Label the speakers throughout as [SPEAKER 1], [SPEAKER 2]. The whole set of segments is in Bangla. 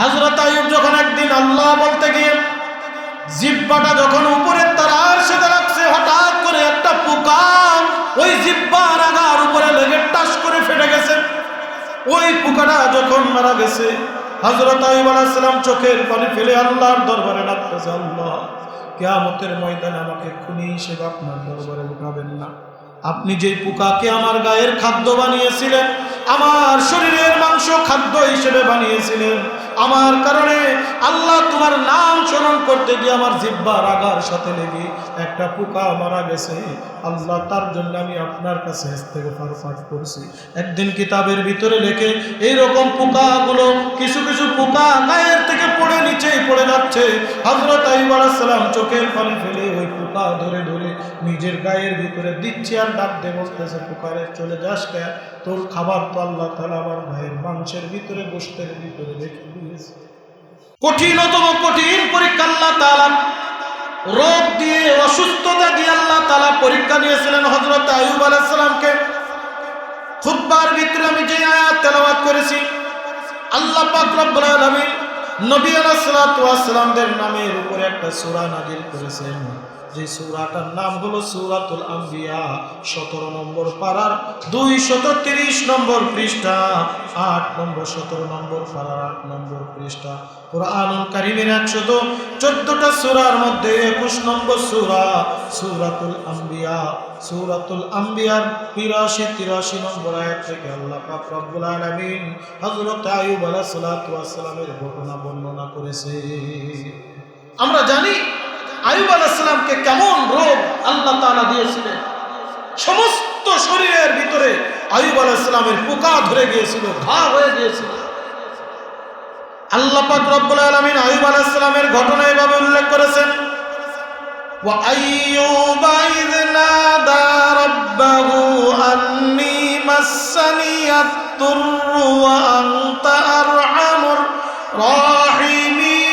[SPEAKER 1] হযরত আইয়ুব যখন একদিন আল্লাহ বলতে গিয়ে জিহ্বাটা যখন উপরের তারার সাথে রাখছে, হঠাৎ করে একটা পোকা ওই জিহ্বার আগার উপরে লেগে টাস করে ফেটে গেছে। ওই পোকাটা যখন মারা গেছে, হযরত আইয়ুব আলাইহিস সালাম চোখের পানি ফেলে আল্লাহর দরবারে ডাকতেছে, আল্লাহ কিয়ামতের ময়দানে আমাকে খুনি হিসেবে আপনার দরবারে উঠাবেন না। আপনি যেই পোকাকে আমার গায়ের খাদ্য বানিয়েছিলেন, আমার শরীরের মাংস খাদ্য হিসেবে বানিয়েছিলেন, আমার কারণে আল্লাহ তোমার নাম স্মরণ করতে গিয়ে আমার জিহ্বার আগার সাথে লেগে একটা পোকা মারা গেছে। আল্লাহ তার জন্য আমি আপনার কাছে ইস্তেগফার পাঠ করছি। একদিন কিতাবের ভিতরে লেখে এইরকম পোকাগুলো কিছু কিছু পোকা গায়ের থেকে পড়ে নিচেই পড়ে যাচ্ছে। হযরত আইয়ুব আলাইহিস সালাম চোখের পানি ফেলে ওই পোকা ধরে ধরে নিজের গায়ের ভিতরে দিচ্ছে আর ডাক দিয়ে বলতেছে, পোকারে চলে যাস কে, তোর খাবার তো আল্লাহ তাআলা আমার ভাইয়ের মাংসের ভিতরে গোশতের ভিতরে রেখে দিয়েছে। কঠিনতম কঠিন পরীক্ষা আল্লাহ তাআলা রোগ দিয়ে অসুস্থতা দিয়ে আল্লাহ তাআলা পরীক্ষা নিয়েছিলেন হযরত আইয়ুব আলাইহিস সালামকে। খুতবার ভিতরে আমি যে আয়াত তেলাওয়াত করেছি, আল্লাহ পাক রব্বুল আলামিন নবী আলাইহিস সালাতু ওয়াস সালামদের নামের উপরে একটা সূরা নাযিল করেছেন, যে সূরাটার নাম হলো সূরাতুল আম্বিয়া। 17 নম্বর পারার 230 নম্বর পৃষ্ঠা, 8 নম্বর 17 নম্বর পারার 8 নম্বর পৃষ্ঠা। কুরআনুল কারীমের 114টা সূরার মধ্যে 21 নম্বর সূরা সূরাতুল আম্বিয়া। সূরাতুল আম্বিয়ার 83 নম্বর আয়াত থেকে আল্লাহ পাক রব্বুল আলামিন হযরত আইয়ুব আলাইহিস সালাতু ওয়াস সালামের ঘটনা বর্ণনা করেছে। আমরা জানি আইয়ুব আলাইহিস সালামকে কেমন রোগ আল্লাহ তাআলা দিয়েছিলেন। সমস্ত শরীরের ভিতরে আইয়ুব আলাইহিস সালামের পোকা ধরে গিয়েছিল, ঘা হয়ে গিয়েছিল। আল্লাহ পাক রব্বুল আলামিন আইয়ুব আলাইহিস সালামের ঘটনা এভাবে উল্লেখ করেছেন, ওয়া আইয়ুবা ইয নাদা রাব্বাহু আন্নী মাসসানিয়াত দুররু ওয়া আনতা আরহামুর রাহিমিন।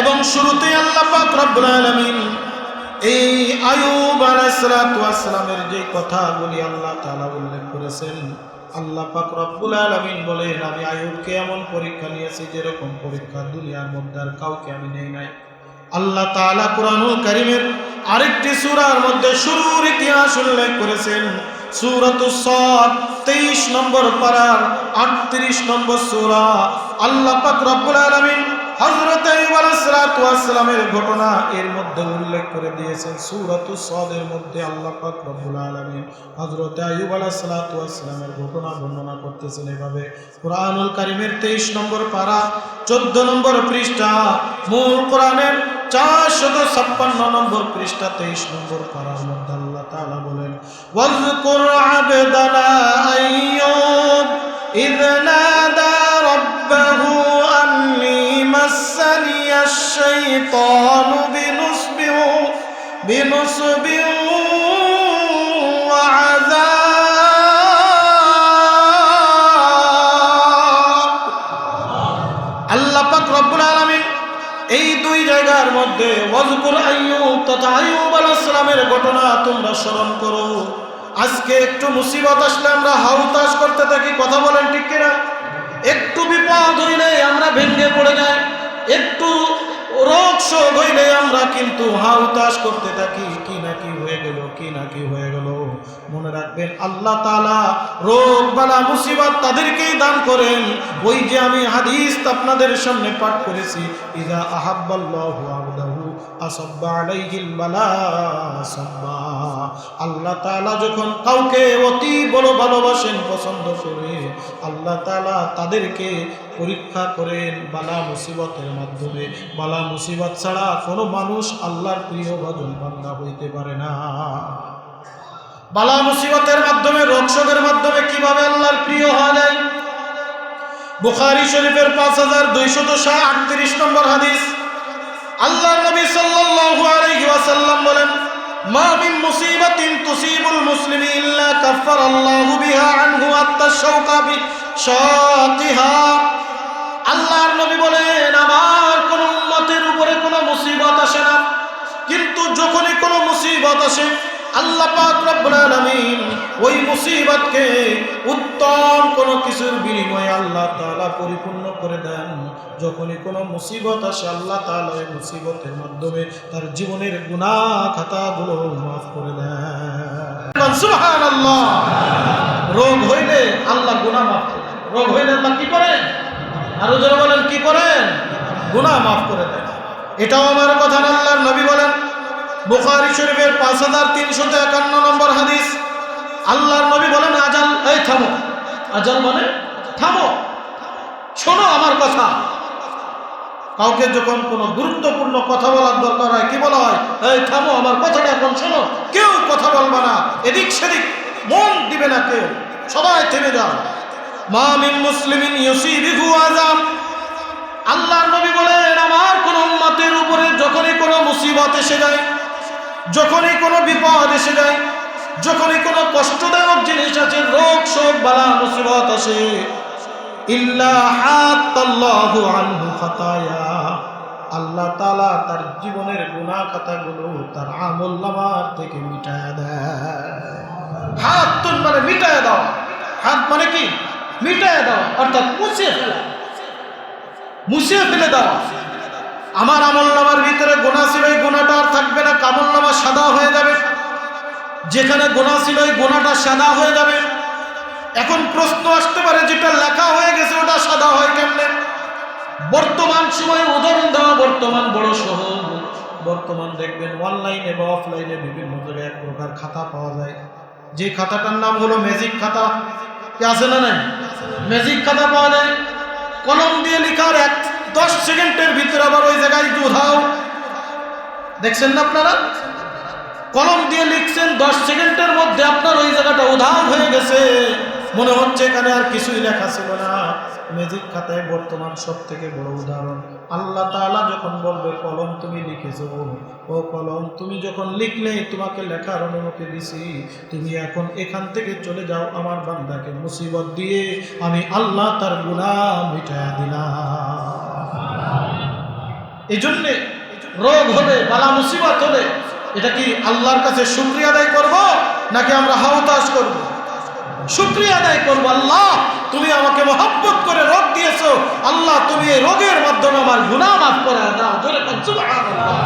[SPEAKER 1] এবং শুরুতে আল্লাহ পাক রব্বুল আলামিন এই আইয়ুব আলাইহিস সালাতু ওয়াস সালামের যে কথাগুলি আল্লাহ তাআলা উল্লেখ করেছেন, আল্লাহ পাক রব্বুল আলামিন বলেন, আমি আইয়ুবকে এমন পরীক্ষা নিয়েছি যেরকম পরীক্ষা দুনিয়ার মধ্যে আর কাউকে আমি নেই নাই। আল্লাহ তাআলা কুরআনুল কারীমের আরেকটি সূরার মধ্যে শুরুর ইতিহাস উল্লেখ করেছেন, সূরাতুস সাদ 23 নম্বর পারার 38 নম্বর সূরা। আল্লাহ পাক রব্বুল আলামিন হযরত আইয়ুব আলাইহিস সালাতু ওয়াস সালামের ঘটনা এর মধ্যে উল্লেখ করে দিয়েছেন। সূরাতুস সাদের মধ্যে আল্লাহ পাক রব্বুল আলামিন হযরত আইয়ুব আলাইহিস সালাতু ওয়াস সালামের ঘটনা বর্ণনা করতেছেন এভাবে। কুরআনুল কারীমের 23 নম্বর পারা 14 নম্বর পৃষ্ঠা, মূল কোরআনের 456 নম্বর পৃষ্ঠা 23 নম্বর পারার মধ্যে আল্লাহ তাআলা বলেন, ওয়াজকুর আবদানা আইয়ুব ইয নাদা রাব্বাহু আন্নী মাসসানিয়াশ শাইতানু বিনুসবিন ওয়া আযাব। আল্লাহ পাক রব্বুল আলামিন এই দুই জায়গার মধ্যে ওয়াজকুর আইয়ুব তথা আইয়ুব আলাইহিস সালামের ঘটনা তোমরা স্মরণ করো। আজকে একটু মুসিবত আসলে আমরা হাউতাশ করতে থাকি, কথা বলেন ঠিক কিনা? একটু বিপদ হইলে আমরা ভেঙে পড়ে যাই, একটু রোগ শোক হইলে আমরা কিন্তু হাউতাশ করতে থাকি, কি না কি হয়ে গেল, কি না কি হয়ে গেল। মনে রাখবেন আল্লাহ তাআলা রোগ বালা মুসিবত তাদেরকেই দান করেন। ওই যে আমি হাদিস আপনাদের সামনে পাঠ করেছি, ইযা আহাব্বাল্লাহু আবদাহু আসাব্বা আলাইহিল বালা সাব্বা। আল্লাহ তাআলা যখন কাউকে অতি বড় ভালোবাসেন, পছন্দ করে, আল্লাহ তাআলা তাদেরকে পরীক্ষা করেন বালা মুসিবতের মাধ্যমে। বালা মুসিবত ছাড়া কোনো মানুষ আল্লাহর প্রিয় ভজন বান্দা হইতে পারে না। বালা মুসিবতের মাধ্যমে, রোগশোকের মাধ্যমে কিভাবে আল্লাহর প্রিয় হওয়া যায়? বুখারী শরীফের 5238 নম্বর হাদিস, আল্লাহর নবী সাল্লাল্লাহু আলাইহি ওয়াসাল্লাম বলেন, মা মিন মুসিবাতিন তুসিবুল মুসলিমি ইল্লা কাফফারাল্লাহু বিহা আনহু আত-তাশাউকা বিশাতিহা। আল্লাহর নবী বলেন, আমার কোন উম্মতের উপরে কোনো মুসিবত আসে না, কিন্তু যখনই কোনো মুসিবত আসে আল্লাহ পাক রব্বুল আলামিন ওই মুসিবতকে উত্তম কোন কিছুর বিনিময়ে আল্লাহ তাআলা পরিপূর্ণ করে দেন। যখনই কোনো মুসিবত আসে আল্লাহ তাআলা ওই মুসিবতের মাধ্যমে তার জীবনের গুনাহ খাতাগুলো মাফ করে দেন। সুবহানাল্লাহ। রোগ হইলে আল্লাহ গুনাহ মাফ করেন। রোগ হইলে আল্লাহ কি করেন? আরো যারা বলেন কি করেন? গুনাহ মাফ করে দেন। এটাও আমার কথা না, আল্লাহর নবী বলেন, বুখারী শরীফের 5351 নম্বর হাদিস, আল্লাহর নবী বলেন, আজাল, এই থামো। আজাল মানে থামো, শোনো আমার কথা। কাউকে যখন কোনো গুরুত্বপূর্ণ কথা বলার দরকার হয় কি বলা হয়? এই থামো, আমার কথাটা এখন শোনো। কেউ কথা বলবে না, এদিক সেদিক মন দিবে না কেউ, সবাই থেমে যাও। মা মিন মুসলিমিন ইউসিবিহু আযাম, আল্লাহর নবী বলেন, আমার কোন উম্মতের উপরে যখনই কোনো মুসিবত এসে যায়, যখনই কোনো বিপদ এসে যায়, যখনই কোনো কষ্টদায়ক জিনিস আছে, রোগ শোক বালা মুসিবত আসে, ইল্লা হাত্তাল্লাহু আনহু খাতায়া, আল্লাহ তাআলা তার জীবনের গুনাহ খাতাগুলো তার আমলনামার থেকে মিটায়া দেয়। হাত মানে মিটায়া দাও। হাত মানে কি? মিটায়া দাও, অর্থাৎ মুছে ফেলা, মুছে ফেলে দাও। আমার আমলনামার ভিতরে গুনাহ ছিল, এই গুনাহটা আর থাকবে না, আমলনামা সাদা হয়ে যাবে। যেখানে গুনাহ ছিল এই গুনাহটা সাদা হয়ে যাবে। এখন প্রশ্ন আসতে পারে, যেটা লেখা হয়ে গেছে ওটা সাদা হয় কেমনে? বর্তমান সময়ে উদাহরণ দেওয়া বর্তমান বড় সহজ। বর্তমান দেখবেন অনলাইনে বা অফলাইনে বিভিন্ন জায়গায় এক প্রকার খাতা পাওয়া যায়, যে খাতাটার নাম হলো ম্যাজিক খাতা। কি আছে না নাই? ম্যাজিক খাতা পাওয়া যায়। কলম দিয়ে লেখার 10 সেকেন্ডের ভিতরে আবার ওই জায়গায় উধাও। দেখছেন না আপনারা? কলম দিয়ে লিখছেন, 10 সেকেন্ডের মধ্যে আপনার ওই জায়গাটা উধাও হয়ে গেছে, মনে হচ্ছে এখানে আর কিছুই লেখা ছিল না। ম্যাজিক খাতায় বর্তমান সব থেকে বড় উদাহরণ। আল্লাহ তাআলা যখন বলবে, কলম তুমি লিখেছো, ও কলম তুমি যখন লিখলে, তোমাকে লেখার অনুমতি দিছি, তুমি এখন এখান থেকে চলে যাও, আমার বান্দাকে মুসিবত দিয়ে আমি আল্লাহ তার গুনাহ মিটায়া দিলাম। এই জন্যে রোগ হলে, বালা মুসিবত হলে, এটা কি আল্লাহর কাছে শুকরিয়া আদায় করব নাকি আমরা হাওতাস করব? শুকরিয়া আদায় করব। আল্লাহ তুমি আমাকে মহব্বত করে রোগ দিয়েছো, আল্লাহ তুমি এই রোগের মাধ্যমে আমার গুনাহ মাফ করে দাও। জোরে বল সুবহানাল্লাহ।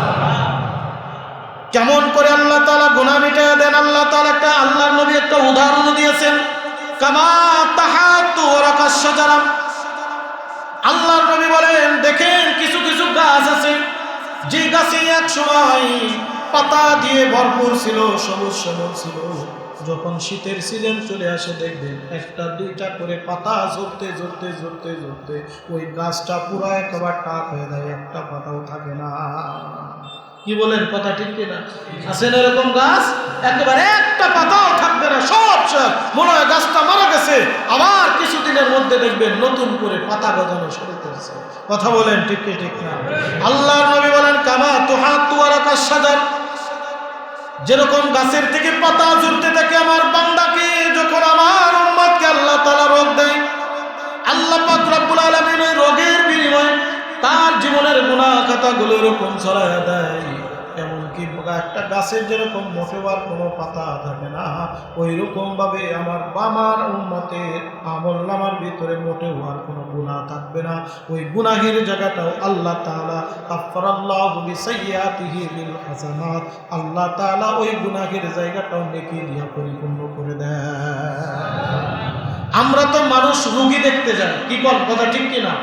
[SPEAKER 1] কেমন করে আল্লাহ তাআলা গুনাহ মিটায়া দেন? আল্লাহ তাআলা একটা, আল্লাহর নবী একটা উদাহরণ দিয়েছেন, কামা তাহাতু ওয়ারাকাশ শাজারা। আল্লাহর নবী বলেন, দেখেন কিছু কিছু গাছ আছে, যে গাছে এক সময় পাতা দিয়ে ভরপুর ছিল, সবুজ সবুজ ছিল, যখন শীতের সিজন চলে আসে দেখবেন একটা দুইটা করে পাতা ঝরতে ঝরতে ঝরতে ঝরতে ওই গাছটা পুরো একেবারে টাক হয়ে যায়, একটা পাতাও থাকে না। কি বলেন, কথা ঠিক কিনা? আছে না এরকম গাছ? একেবারে একটা পাতাও থাকবে না, সব সব মনে হয় গাছটা মারা গেছে, আবার কিছুদিনের মধ্যে দেখবেন নতুন করে পাতা গজানো শুরু করছে। কথা বলেন ঠিক কি ঠিক না? আল্লাহর নবী বলেন, কামা তুহাতু ওয়ারাকাশ শাজার, যেরকম গাছের থেকে পাতা ঝরতে থাকে, আমার বান্দাকে যখন, আমার উম্মতকে আল্লাহ তাআলা রোগ দেয়, আল্লাহ পাক রব্বুল আলামিন ওই রোগের বিনিময়ে তার জীবনের গুনাহ খাতাগুলো এরকম ছড়ায়া দেয়। এমনকি একটা গাছের যেরকম মোটেবার কোনো পাতা থাকে না, ওই রকম ভাবে আমার উম্মতের আমলনামার ভিতরে মোটেও আর কোনো গুনাহ থাকবে না। ওই গুনাহের জায়গাটাও আল্লাহ তাআলা কাফফারাল্লাহু বিসাইয়্যাতিহি বিল হাসানাত, আল্লাহ তাআলা ওই গুনাহের জায়গাটাও নেকি দিয়ে পরিপূর্ণ করে দেয়। আমরা তো মানুষ রোগী দেখতে যাই, কি বল, কথা ঠিক কিনা?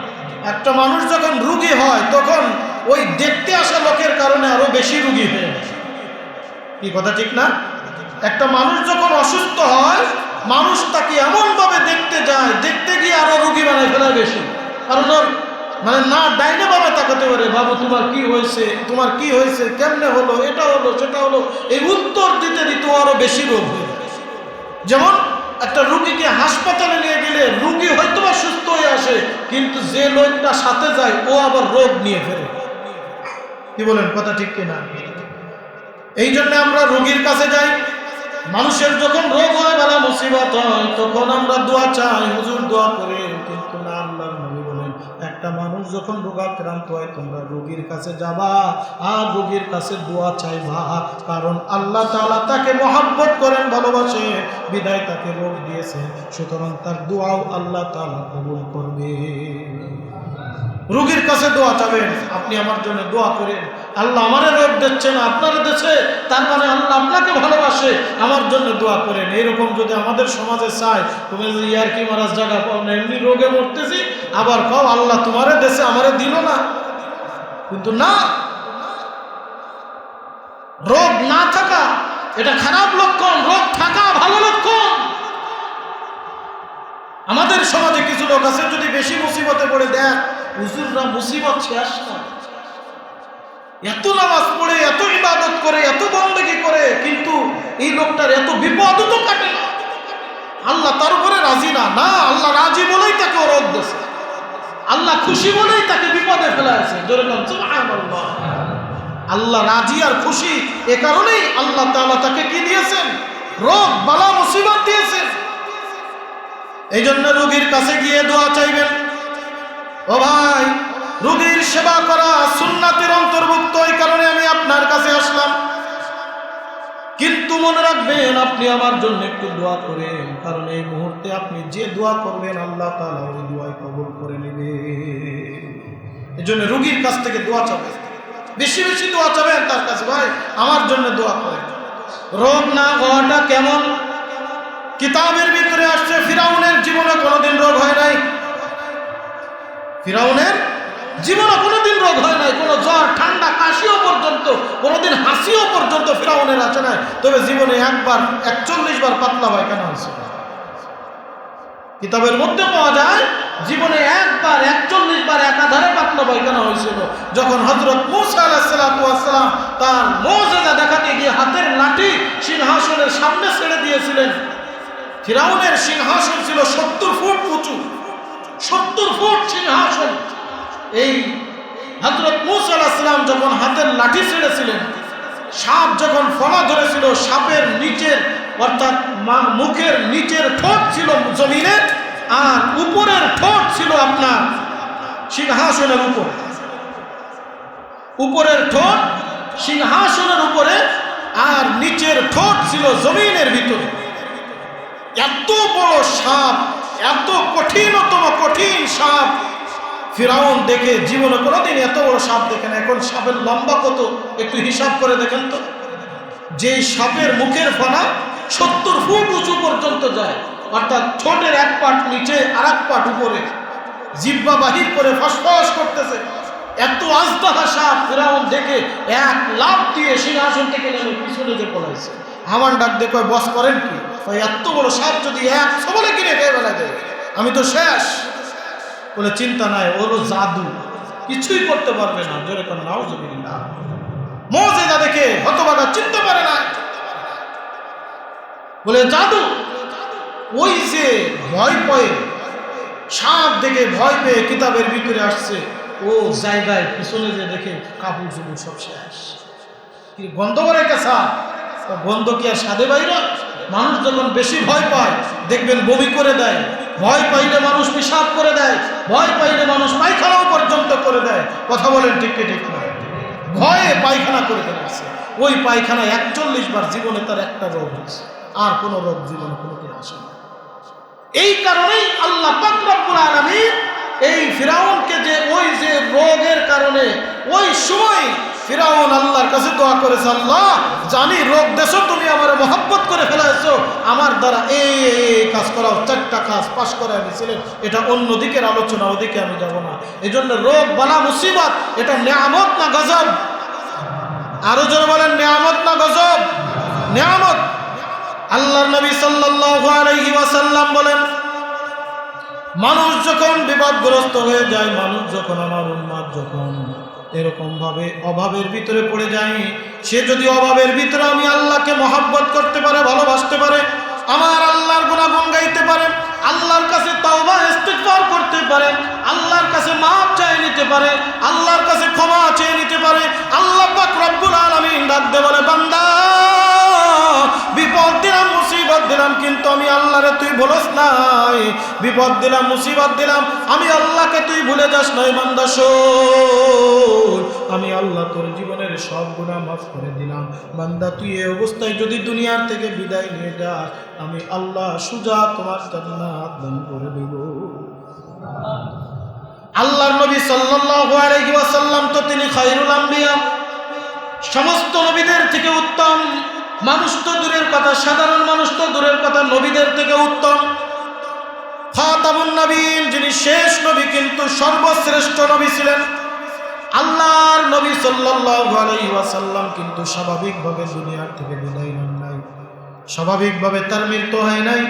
[SPEAKER 1] একটা মানুষ যখন রোগী হয় তখন ওই দেখতে আসা লোকের কারণে আরো বেশি রোগী হয়ে যায়। কি কথা ঠিক না? একটা মানুষ যখন অসুস্থ হয়, মানুষ তাকে এমন ভাবে দেখতে যায়, দেখতে গিয়ে আরো রোগী বানায় ফেলা বেশি। কারণ ওর মানে না ডাইনে বাবা তাকাতে পারে, বাবু তোমার কি হয়েছে, তোমার কি হয়েছে, কেমনে হলো, এটা হলো সেটা হলো, এই উত্তর দিতে দিতে আরো বেশি রোগ হয়ে যায়। যেমন একটা রুগীকে হাসপাতালে নিয়ে গেলে রুগী হয়তো বা সুস্থ হয়ে আসে, কিন্তু যে লোকটা সাথে যায় ও আবার রোগ নিয়ে ফেরে। কি বলেন, কথা ঠিক কিনা? এই জন্য আমরা রোগীর কাছে যাই। মানুষের যখন রোগ হয়, বালা মুসিবত হয়, তখন আমরা দোয়া চাই, হুজুর দোয়া করে, কিন্তু না, আল্লাহর নবী বলেন, একটা একটা মানুষ যখন রোগাক্রান্ত হয় তোমরা রোগীর কাছে যাবা আর রোগীর কাছে দোয়া চাইবা, কারণ আল্লাহ তাআলা তাকে মহব্বত করেন, ভালোবাসেন, বিদায় তাকে রোগ দিয়েছেন, সুতরাং তার দোয়াও আল্লাহ তাআলা কবুল করবে। রোগীর কাছে দোয়া চাবেন, আপনি আমার জন্য দোয়া করেন, আল্লাহ আমারে রোগ দিচ্ছে না আপনারা দিচ্ছে, তার মানে আল্লাহ আপনাকে ভালোবাসে, আমার জন্য দোয়া করেন। এরকম যদি আমাদের সমাজে চাই, তুমি যদি ইয়ারকি মারাজ জায়গা পাও না, এমনি রোগে মরতেছি, আবার পাও আল্লাহ তোমারে দেশে আমারে দিল না, কিন্তু না, রোগ না থাকা এটা খারাপ লক্ষণ, রোগ থাকা ভালো লক্ষণ। আমাদের সমাজে কিছু লোক আছে যদি বেশি মুসিবতে পড়ে দেয়, হুজুররা মুসিবত শেষ না, এত নামাজ পড়ে, এত ইবাদত করে, এত বন্দেগী করে, কিন্তু এই লোকটার এত বিপদ তো কাটে না, আল্লাহ তার উপরে রাজি না। না, আল্লাহ রাজি বলেই তাকে রোগ দিয়েছে, আল্লাহ খুশি বলেই তাকে বিপদে ফেলাছে। জোরে বলেন সুবহানাল্লাহ। আল্লাহ রাজি আর খুশি, এ কারণেই আল্লাহ তাআলা তাকে কি দিয়েছেন? রোগ বালা মুসিবত দিয়েছেন। এই জন্য রোগীর কাছে গিয়ে দোয়া চাইবেন। ও ভাই, রোগীর সেবা করা সুন্নাতের অন্তর্ভুক্ত, এই কারণে আমি আপনার কাছে আসলাম। কিন্তু মনে রাখবেন, আপনি আমার জন্য একটু দোয়া করেন, কারণ এই মুহূর্তে আপনি যে দোয়া করবেন আল্লাহ তাআলা ওই দোয়াই কবুল করে নেবে। এই জন্য রোগীর কাছ থেকে দোয়া চাবেন, বেশি বেশি দোয়া চাবেন তার কাছে, ভাই আমার জন্য দোয়া করেন। রোগ না হওয়াটা কেমন? কিতাবের ভিতরে আসছে ফিরাউনের জীবনে কোনোদিন রোগ হয় নাই, ফিরাউনের জীবনে কোনোদিন রোগ হয় নাই, কোনো জ্বর ঠান্ডা কাশিও পর্যন্ত, কোনোদিন হাসিও পর্যন্ত ফিরাউনের আছে নাই, তবে জীবনে একবার 41 বার পাতলা পায়খানা হয়েছে। কিতাবের মধ্যে পাওয়া যায় জীবনে একবার 41 বার একাধারে পাতলা পায়খানা হয়েছিল, যখন হযরত মূসা আলাইহিস সালাম তার মুজিজা দেখাতে গিয়ে হাতের লাঠি সিংহাসনের সামনে ছেড়ে দিয়েছিলেন। ফিরাউনের সিংহাসন ছিল 70 ফুট উঁচু, 70 ফুট সিংহাসন। এই হযরত মূসা আলাইহিস সালাম যখন হাতের লাঠি ছেড়েছিলেন, সাপ যখন ফলা ধরেছিল, সাপের নিচের অর্থাৎ মুখের নিচের ঠোঁট ছিল জমিনে, আর উপরের ঠোঁট ছিল আপনার সিংহাসনের উপর, উপরের ঠোঁট সিংহাসনের উপরে আর নিচের ঠোঁট ছিল জমিনের ভিতরে। এত বড় সাপ, এত কঠিনতম কঠিন সাপ ফিরাউন দেখে জীবনে কোনোদিন এত বড় সাপ দেখেন। এখন সাপের লম্বা কত একটু হিসাব করে দেখেন তো, যে সাপের মুখের ফনা 70 ফুট উঁচু পর্যন্ত যায়, অর্থাৎ ঠোঁটের এক পাট নিচে আর এক পাট উপরে, জিহ্বা বাহির করে ফসফস করতেছে। এত আজদাহা সাপ ফিরাউন দেখে এক লাফ দিয়ে সিংহাসন থেকে নেমে পিছনে যে পলাইছে। হামান ডাক দিয়ে কয়, বস করেন কি? এত বড় সাপ যদি এক সবলে কিনে খেয়ে বেলা দেয়, আমি তো শেষ। বলে চিন্তা নাই, ওর জাদু, কিছুই করতে পারবে না। জোরে কোন নাউজুবিল্লাহ। মুজিজা দেখে হতবাগা চিনতে পারে না, বলে জাদু। ওই যে ভয় পেয়ে, সাপ দেখে ভয় পেয়ে কিতাবের ভিতরে আসছে, ও জায়গায় পিছনে যে দেখে কাপড় চুপড় সব শেষ। গন্ধ করে কেসা, গন্ধ কি আর সাদে বাইরে? মানুষ যখন বেশি ভয় পায় দেখবেন বমি করে দেয়, ভয় পাইলে মানুষ পেশাব করে দেয়, ভয় পাইলে মানুষ পায়খানাও পর্যন্ত করে দেয়। কথা বলেন ঠিক কি ঠিক না? ভয়ে পায়খানা করে ফেলেছে। ওই পায়খানা 41 বার জীবনে তার একটা রোগ হয়েছে, আর কোন রোগ জীবনে কোনোদিন আসে না। এই কারণেই আল্লাহ পাক রব্বুল আলামিন এই ফিরাউনকে যে ওই যে রোগের কারণে ওই সময় ফিরাউন আল্লাহর কাছে দোয়া করেছে, আল্লাহ জানি রোগ দেশো, তুমি আমার মহব্বত করে ফেলাইছো, আমার দ্বারা এই কাজ করাও, 4টা কাজ পাশ করে এনেছিলেন। এটা অন্য দিকের আলোচনা, ওদিকে আমি যাব না। এই জন্য রোগ বালা মুসিবত এটা নেয়ামত না গজব? আরো জোরে বলেন, নেয়ামত না গজব? নেয়ামত। আল্লাহর নবী সাল্লাল্লাহু আলাইহি ওয়াসাল্লাম বলেন, মানুষ যখন বিপদগ্রস্ত হয়ে যায়, মানুষ যখন, আমার উম্মত যখন এরকম ভাবে অভাবের ভিতরে পড়ে যায়, সে যদি অভাবের ভিতরে আমি আল্লাহকে মহব্বত করতে পারে, ভালোবাসতে পারে, আমার আল্লাহর গুনাহগান গাইতে পারে, আল্লাহর কাছে তাওবা ইস্তিগফার করতে পারে, আল্লাহর কাছে মাফ চেয়ে নিতে পারে, আল্লাহর কাছে ক্ষমা চেয়ে নিতে পারে, আল্লাহ পাক রব্বুল আলামিন ডাক দিয়ে বলে, বান্দা বিপদ দিলাম, মুসিবত দিলাম, কিন্তু আমি আল্লাহরে তুই ভুলস নাই, বিপদ দিলাম মুসিবত দিলাম, আমি আল্লাহকে তুই ভুলে যাস নাই। বান্দা শোন, আমি আল্লাহ তোর জীবনের সব গুনাহ মাফ করে দিলাম। বান্দা তুই এই অবস্থায় যদি দুনিয়ার থেকে বিদায় নিয়ে যাস, আমি আল্লাহ সুজা তোমার জান্নাত দান করে দেব। আল্লাহর নবী সাল্লাল্লাহু আলাইহি ওয়াসাল্লাম তো তিনি খায়রুল আম্বিয়া, সমস্ত নবীদের থেকে উত্তম। মানুষ তো দূরের কথা, সাধারণ মানুষ তো দূরের কথা, নবীদের থেকে উত্তম। খাতামুন নবীন, যিনি শেষ নবী কিন্তু সর্বশ্রেষ্ঠ নবী ছিলেন, আল্লাহর নবী সাল্লাল্লাহু আলাইহি ওয়াসাল্লাম কিন্তু স্বাভাবিকভাবে দুনিয়ার থেকে বিদায় নেন নাই, স্বাভাবিকভাবে তার মৃত্যু হয় নাই।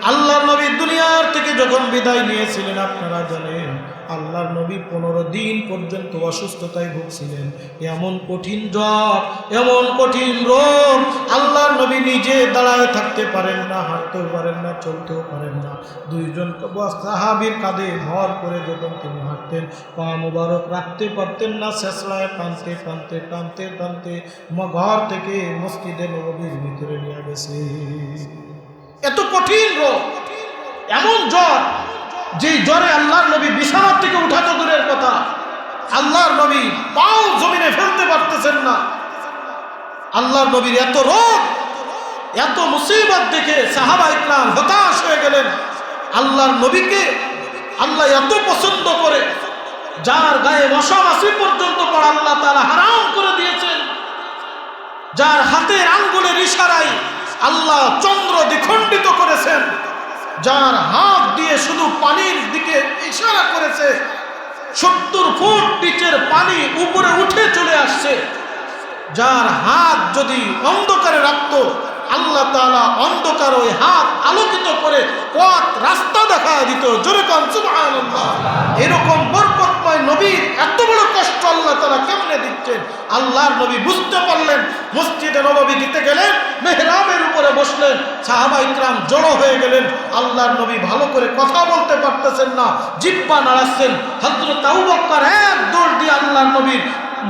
[SPEAKER 1] আল্লাহর নবী দুনিয়ার থেকে যখন বিদায় নিয়েছিলেন, আপনারা জানেন আল্লাহর নবী 15 দিন পর্যন্ত অসুস্থতায় ভুগছিলেন। এমন কঠিন জ্বর, এমন কঠিন রোগ, আল্লাহর নবী নিজে দাঁড়ায় থাকতে পারেন না, হাঁটতেও পারেন না, চলতেও পারেন না। দুইজন সাহাবীর কাঁধে ভর করে যখন তিনি হাঁটতেন, পা মুবারক রাখতে পারতেন না, শেষলায় টানতে টানতে টানতে টানতে ঘর থেকে মসজিদে নববীর ভিতরে নিয়ে গেছে। এত কঠিন রোগ, এমন জ্বর, যে জ্বরে আল্লাহর নবী বিছানা থেকে উঠা তো দূরের কথা, আল্লাহর নবী পাও জমিনে ফেলতে পারতেছেন না। আল্লাহর নবীর এত রোগ, এত মুসিবত দেখে সাহাবা ইকরাম হতাশ হয়ে গেলেন। আল্লাহর নবীকে আল্লাহ এত পছন্দ করে, যার গায়ে মশা মাছি পর্যন্ত পড়া আল্লাহ তাআলা হারাম করে দিয়েছেন, যার হাতের আঙ্গুলের ইশারায় আল্লাহ চন্দ্র দ্বিখণ্ডিত করেছেন, যার হাত দিয়ে শুধু পানির দিকে ইশারা করেছে 70 ফুট নিচের পানি উপরে উঠে চলে আসছে, যার হাত যদি অন্ধকারে রাখত, আল্লাহ তাআলা অন্ধকার ওই হাত আলোকিত করে পথ রাস্তা দেখা দিত। জোরে কান সুবহানাল্লাহ। এরকম বরকতময় নবীর এত বড় কষ্ট আল্লাহ তাআলা কেমনে দিচ্ছেন, আল্লাহর নবী বুঝতে পারলেন। মসজিদে নববী দিতে গেলেন, মেহরাবের উপরে বসলেন, সাহাবা ইকরাম জড়ো হয়ে গেলেন। আল্লাহর নবী ভালো করে কথা বলতে পারতেছেন না, জিহ্বা নাড়াচ্ছেন। হযরত আবু বকর এক দৌড় দিয়ে আল্লাহর নবীর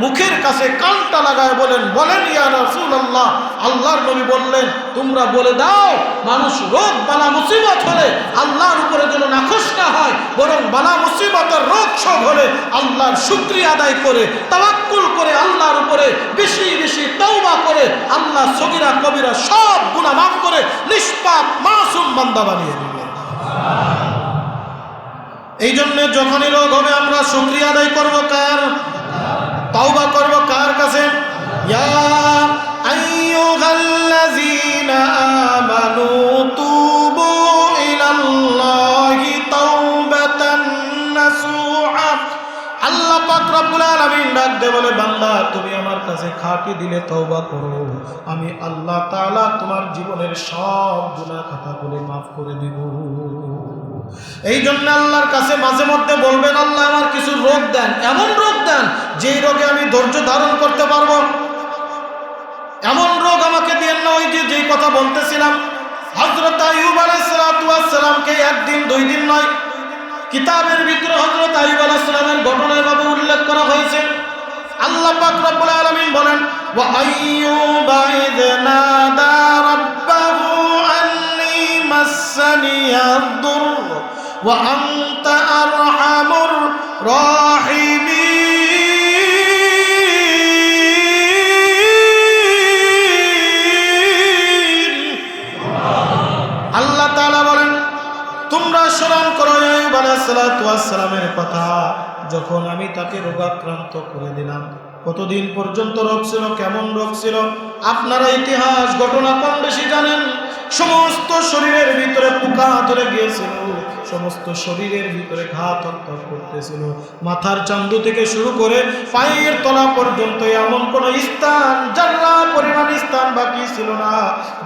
[SPEAKER 1] মুখের কাছে কানটা লাগায় বলেন ইয়া রাসূলুল্লাহ, আল্লাহর নবী বললেন, তোমরা বলে দাও মানুষ রোগ বালা মুসিবত হলে আল্লাহর উপরে যেন নাখোশ না হয়, বরং বালা মুসিবতের রোগ শোক হলে আল্লাহর শুকরিয়া আদায় করে, তাওয়াক্কুল করে, আল্লাহর উপরে বেশি বেশি তওবা করে আল্লাহ সগীরা কবিরা সব গুনাহ মাফ করে নিষ্পাপ মাসুম বান্দা বানিয়ে দিবেন। এই জন্য যখনই রোগ হবে আমরা শুকরিয়া আদায় করব কার? তওবা করব কার কাছে? ইয়া আইয়ুহাল্লাযীনা আমানু তুবু ইলাল্লাহি তাওবাতান নাসুহা। আল্লাহ পাক রব্বুল আলামিন ডাক দিয়ে বলে, বান্দা তুমি আমার কাছে খাঁটি দিলে তওবা করো, আমি আল্লাহ তাআলা তোমার জীবনের সব গুনাহ খাতাগুলো মাফ করে দিব। এই জন্য আল্লাহর কাছে মাঝে মধ্যে বলবেন, আল্লাহ আমার কিছু রোগ দেন, এমন রোগ দেন যেই রোগে আমি ধৈর্য ধারণ করতে পারবো, এমন রোগ আমাকে দেন না। ওই যে যেই কথা বলতেছিলাম, হযরত আইয়ুব আলাইহিস সালামকে একদিন দুই দিন নয়, কিতাবের ভিতরে হযরত আইয়ুব আলাইহিস সালামের ঘটনার ভাবে উল্লেখ করা হয়েছে। আল্লাহ পাক রব্বুল আলামিন বলেন, ওয়া আইয়ুবা ইয নাদা রাব্বাহু আন্নী মাসসানিয়াদ দুরর ওয়া আনতা আরহামুর রাহিমিন। আল্লাহ তাআলা বলেন, তোমরা স্মরণ করো আইয়ুব আলাইহিস সালামের কথা, যখন আমি তাকে রোগাক্রান্ত করে দিলাম। কতদিন পর্যন্ত রোগ ছিল, কেমন রোগ ছিল? আপনারা ইতিহাস ঘটনা কম বেশি জানেন। সমস্ত শরীরের ভিতরে পোকা ধরে গিয়েছিল, সমস্ত শরীরের ভিতরে ঘা থরথর করতেছিল, মাথার চান্দু থেকে শুরু করে পায়ের তলা পর্যন্ত এমন কোন স্থান, জাররা পরিমাণ স্থান বাকি ছিল না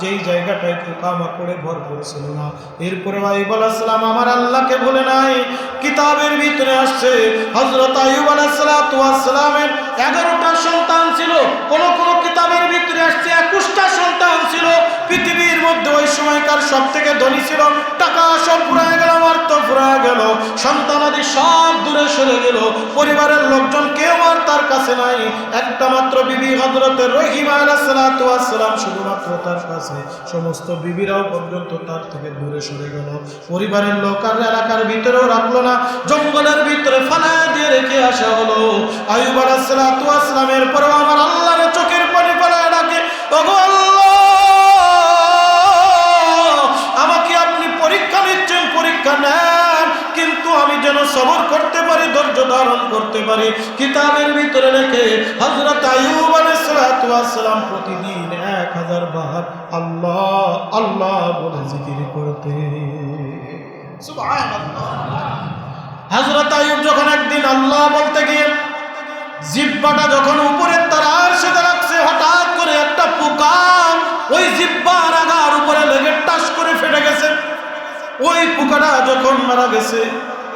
[SPEAKER 1] যেই জায়গাটায় পোকা মাকড়ে ভরপুর ছিল না। এরপরে আইয়ুব আলাইহিস সালাম আমার আল্লাহকে ভুলে নাই। কিতাবের ভিতরে আসছে হযরত আইয়ুব আলাইহিস সালামের 11টা সন্তান ছিল, কোন কোন কিতাবের ভিতরে আসছে 21টা সন্তান ছিল। পৃথিবীর মধ্যে ওই সময়কার সব থেকে ধনী ছিল, টাকা সব ফুরায় গেল, অর্থ ফুরায় হয়ে গেল, সন্তানাদি সব দূরে সরে গেল, পরিবারের লোকজন কেউ আর তার কাছে নাই, একটা মাত্র বিবি হযরতে রহিমা আলাইহিস সালাতু ওয়াস সালাম শুধুমাত্র তার কাছে, সমস্ত বিবিরাও পর্যন্ত তার থেকে দূরে সরে গেল। পরিবারের লোক আর এলাকার ভিতরেও রাখলো না, জঙ্গলের ভিতরে ফালায় দিয়ে রেখে আসা হলো। আইয়ুব আলাইহিস সালাতু ওয়াস সালামের পরেও আমার আল্লাহর চোখের পানি ফেলায় ডাকে, ওগো আল্লাহ, আমাকে আপনি পরীক্ষা নিচ্ছেন, পরীক্ষা নেন, কিন্তু আমি যেন সবর করতে পারি, ধৈর্য ধারণ করতে পারি। কিতাবের ভিতরে লেখে হযরত আইয়ুব আলাইহিস সালাতু ওয়াস সালাম প্রতিদিন 1000 বার আল্লাহ আল্লাহ বলে জিকির করতেন। সুবহানাল্লাহ। হযরত আইয়ুব যখন একদিন আল্লাহ বলতে গিয়ে জিহ্বাটা যখন উপরে তার আরশে রাখছে, হঠাৎ করে একটা পোকা ওই জিহ্বার আগার উপরে লেগে টাস করে ফেটে গেছে। ওই পোকাটা যখন মারা গেছে,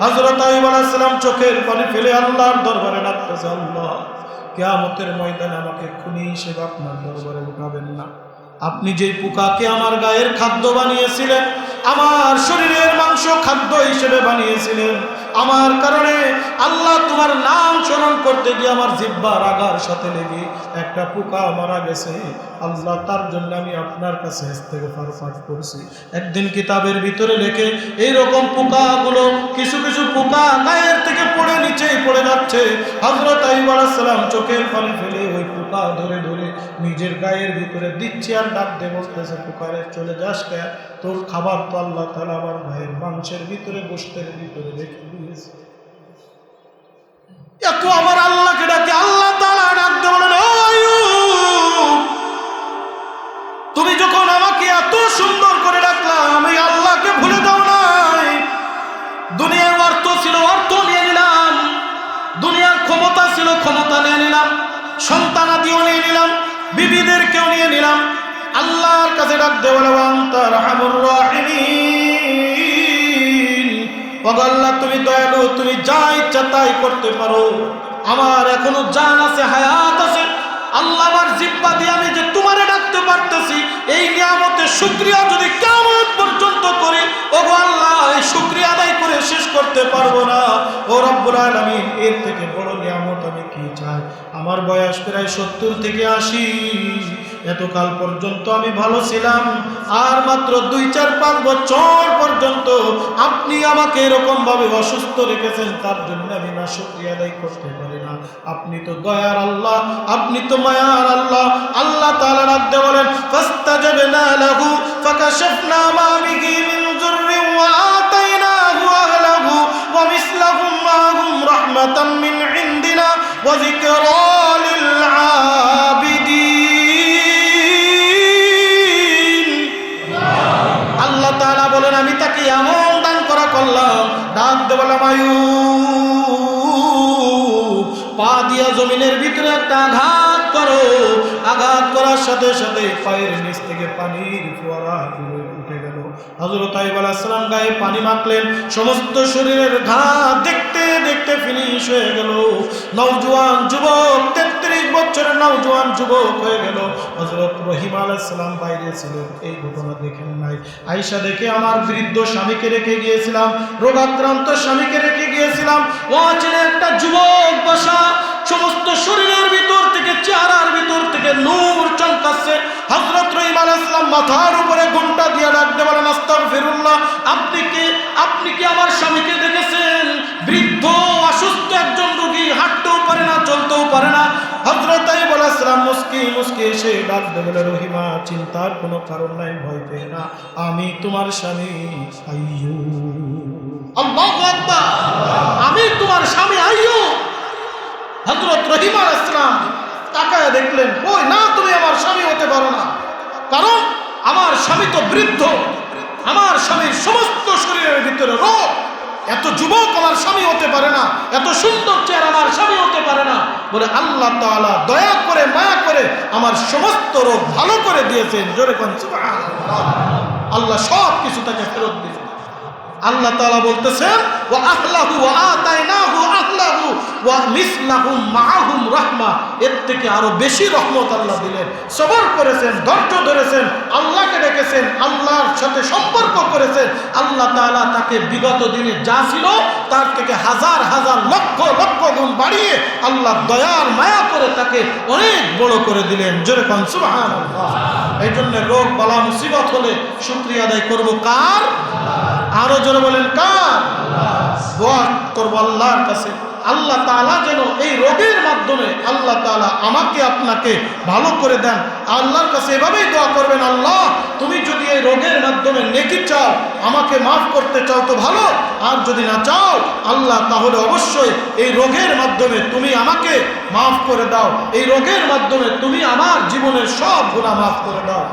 [SPEAKER 1] হযরত আইয়ুব আলাইহিস সালাম চোখের পানি ফেলে আল্লাহর দরবারে ডাকতেছে, আল্লাহ, কিয়ামতের ময়দানে আমাকে খুনি হিসেবে আপনার দরবারে উঠাবেন না। আপনি যেই পোকাকে আমার গায়ের খাদ্য বানিয়েছিলেন, আমার শরীরের মাংস খাদ্য হিসেবে বানিয়েছিলেন, আমার কারণে আল্লাহ তোমার নাম স্মরণ করতে গিয়ে আমার জিহ্বার আগার সাথে লেগে একটা পোকা মারা গেছে। আল্লাহ, তার জন্য আমি আপনার কাছে ইস্তেগফার পাঠ করছি। একদিন কিতাবের ভিতরে লেখে এইরকম পোকাগুলো, কিছু কিছু পোকা গায়ের থেকে পড়ে নিচেই পড়ে যাচ্ছে। হযরত আইয়ুব আলাইহিস সালাম চোখের পানি ফেলে ওই পোকা ধরে ধরে নিজের গায়ের ভিতরে দিচ্ছে আর ডাক দিয়ে বলতেছে, পোকারে চলে যাস কে, তোর খাবার তো আল্লাহ তাআলা আমার ভাইয়ের মাংসের ভিতরে, গোশতের ভিতরে রেখে দিয়েছে। এত আমার আল্লাহকে ডাকে, আল্লাহ তাআলা ডাক দিয়ে বলেন, ও আইয়ুব, তুমি যখন আমাকে এত সুন্দর করে ডাকলা, আমি আল্লাহকে ভুলে দাও নাই। দুনিয়ার অর্থ ছিল, অর্থ নিয়ে নিলাম, দুনিয়ার ক্ষমতা ছিল, ক্ষমতা নিয়ে নিলাম, সন্তানাদিও নিয়ে নিলাম, বিবিদেরকেও নিয়ে নিলাম। আল্লাহর কাছে ডাক দিয়ে বলে, আনতা আরহামুর রাহিমিন, ওগো আল্লাহ, তুমি দয়ালু, তুমি যা ইচ্ছা তাই করতে পারো। আমার এখনো জান আছে, হায়াত আছে। আল্লাহ, আমার জিহ্বা দিয়ে আমি যে তোমারে ডাকতে পারতেছি, এই নিয়ামতের শুকরিয়া যদি কিয়ামত পর্যন্ত করি, ওগো আল্লাহ, এই শুকরিয়া আদায় করে শেষ করতে পারবো না। ও রব্বুল আলামিন, এর থেকে বড় নিয়ামত আমি কি চাই? আমার বয়স প্রায় 70 থেকে 80, এতকাল পর্যন্ত আমি ভালো ছিলাম, আর মাত্র 2-4-5 বছর পর্যন্ত আপনি আমাকে এরকম ভাবে অসুস্থ রেখেছেন, তার জন্য আমি না শুকরিয়া আদায় করতে পারি না। আপনি তো দয়ার আল্লাহ, আপনি তো মায়ার আল্লাহ। আল্লাহ তাআলা রাখতে বলেন, ফাস্তাজাবনা লাহু ফাকাশাফনা মা বিহি মিন যুররিন ওয়া আতাইনাহু আহলাহু ওয়া মিসলাহুম মা'হুম রাহমাতাম মিন ইনদিনা ওয়া যিকরা লিল আবিদিন। আল্লাহ তাআলা বলেন, আমি তাকে এমন দান করা করলাম, ডাক দিয়ে বললাম, আইয়ুব, পা দিয়া জমিনের ভিতরে একটা আঘাত করো। আঘাত করার সাথে সাথে পায়ের নিচ থেকে পানির ফোয়ারা উঠে গেল। হযরত আইয়ুব আলাইহিস সালাম গায়ে পানি মাখলেন, সমস্ত শরীরের ঘাম দেখতে দেখতে ফিনিশ হয়ে গেল। নওজোয়ান যুবক, 33 বছরের নওজোয়ান যুবক হয়ে গেল। হযরত রহিমা আলাইহিস সালাম বাইরে ছিলেন, এই ঘটনা দেখেন নাই। আয়েশা দেখে, আমার বৃদ্ধ স্বামীকে রেখে গিয়েছিলাম, রোগাক্রান্ত স্বামীকে রেখে গিয়েছিলাম, ওয়াচিনে একটা যুবক বসা, সমস্ত শরীরের ভিতর থেকে, চেহারার ভিতর থেকে নূর চমকাচ্ছে। হযরত রহিমা আলাইহিস সালাম মাথার উপরে ঘোমটা দিয়ে ডাকতে বলেন, আস্তাগফিরুল্লাহ, আপনি কি আমার স্বামীকে দেখেছেন? বৃদ্ধ অসুস্থ একজন রোগী, হাঁটতেও পারে না, চলতেও পারে না। হযরত আইয়ুব আলাইহিস সালাম মুস্কি মুস্কি এসে ডাকতে বলে, রহিমা, চিন্তার কোনো কারণ নাই, ভয় পেও না, আমি তোমার স্বামী আইয়ুব। আল্লাহু আকবার, আমি তোমার স্বামী আইয়ুব। হযরত রহিমা আলাইহিস সালাম তাকায় দেখলেন, কই না, তুমি আমার স্বামী হতে পারো না, কারণ আমার স্বামী তো বৃদ্ধ, আমার স্বামীর সমস্ত শরীরের ভিতরে রোগ, এত যুবক আমার স্বামী হতে পারে না, এত সুন্দর চেহারা আমার স্বামী হতে পারে না। বলে আল্লাহ তাআলা দয়া করে, মায়া করে আমার সমস্ত রোগ ভালো করে দিয়েছেন। জোরে কোন সুবহানাল্লাহ। আল্লাহ সব কিছু তাকে ফেরত দিয়েছেন। আল্লাহ তাআলা বলতেছেন, ওয়া আহলাহু ওয়া আতাইনাহু আহলাহু ওয়া মিসলাহুম মাআহুম রাহমা, এর থেকে আরো বেশি রহমত আল্লাহ দিলেন। সবর করেছেন, ধৈর্য ধরেছেন, আল্লাহকে ডেকেছেন, আল্লাহর সাথে সম্পর্ক করেছেন, আল্লাহ তাআলা তাকে বিগত দিনে যা ছিল তার থেকে হাজার হাজার লক্ষ লক্ষ গুণ বাড়িয়ে আল্লাহ দয়ার মায়া করে তাকে অনেক বড় করে দিলেন। জোরে কোন সুবহানাল্লাহ। এই জন্য রোগ বালা মুসিবত হলে শুকরিয়া আদায় করব কার? আরো জোরে বলেন কার? দোয়া করব আল্লাহর কাছে, আল্লাহ তাআলা যেন এই রোগের মাধ্যমে আল্লাহ তাআলা আমাকে আপনাকে ভালো করে দেন। আল্লাহর কাছে এভাবেই দোয়া করবেন, আল্লাহ তুমি যদি এই রোগের মাধ্যমে নেকি চাও, আমাকে মাফ করতে চাও তো ভালো, আর যদি না চাও আল্লাহ তাহলে অবশ্যই এই রোগের মাধ্যমে তুমি আমাকে মাফ করে দাও, এই রোগের মাধ্যমে তুমি আমার জীবনের সব গুনাহ মাফ করে দাও।